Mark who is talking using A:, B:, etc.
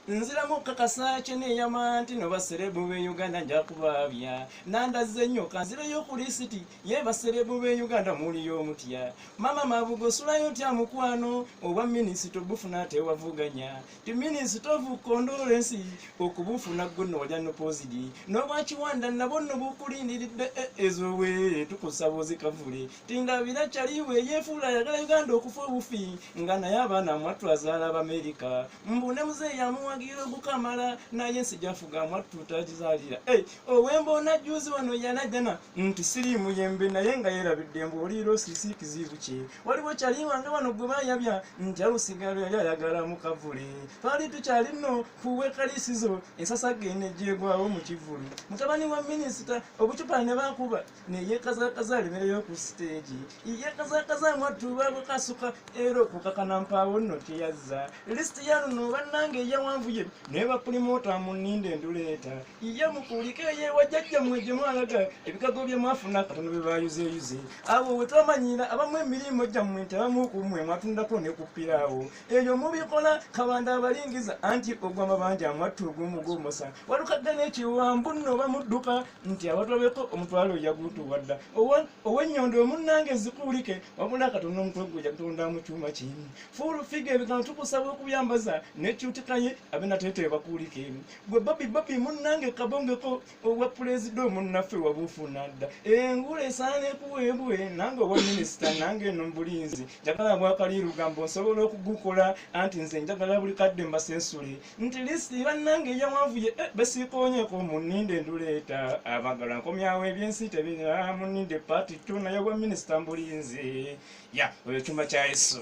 A: nziramu kakasa chene yamanti no baserebu be Uganda nja kubabya nandaze nnyo kanzireyo ku lisiti ye baserebu be Uganda muli y'omutya mama mabugo sulayo tya mukwano obwa minisito bufuna tewavuganya ti minisito of condolence okubufuna ggono walya no pozidi n'obwa Kiwanda nabo no bukulindiridde ezowe tukusabozi kavule tindabira chaliwe yefuula yagala Uganda okufa obufi nga naye abaana mwattu azaala Abamerika mbune muze yamuwagira ogukamala naye nsijafuga mwattu tajizaalira owembona juzi wano yanajjana nti siriimu yembe naye nga yerabidde mbuuliro sisi kizibu kye waliwo kyali wange wano gwe bayabya nti alusigalo yali ayagala mu kavule twali tukyali nno kuwe kalisizo ensasa gene gyegwawo mu kivulu mutabani wa minisita obucupa ne bakuba ne yeekazakaza alemereyo ku siteegi yeekazakaza mwattu babukasuka era okukakana mpaawo nno teyazza lisiti ya luno bannange eyawanvuye naye bapulimota mu nninde enduleeta ye mukuulike yewajjajja mmwe gye mwalaga ebikago bye mwafuna katono bye bayuzeyuze abo bwe twamanyira abamu emirimu gyammwe nti abamu ku mmwe mwatundako ne kuppiraawo ebyo mubikola kabanda abalingiza anti ogwa mabanja mwattu ogw'omugomosa walukadde n'ekiwambu nno bamudduka nti abatobeko omutwalo yagutuwadda ow'ennyondo omunnange zikuulike wabula katono omutwe gwe jagutunda mu kyuma kimu fuulu figa ebigano tukusaba okuyambaza nekyutikaye abenateete bakuulike gwe babi munnange kabongeko obwa pulezida omunnaffe wabufuna dda engula esaana ekuweebwe nange obwa minisita nange eno mubulinzi njagala bwakalirugambo nsobola okugukola anti nze njagala buli kadde mbasensule nti lisiti bannange eyawanvuye besiikoonyeko mu nninde enduleeta abagala nkomyawo ebyensi tebira mu nninde paati tu naye obwa minisita mbulinzi ya oyo kyuma kya Yesu.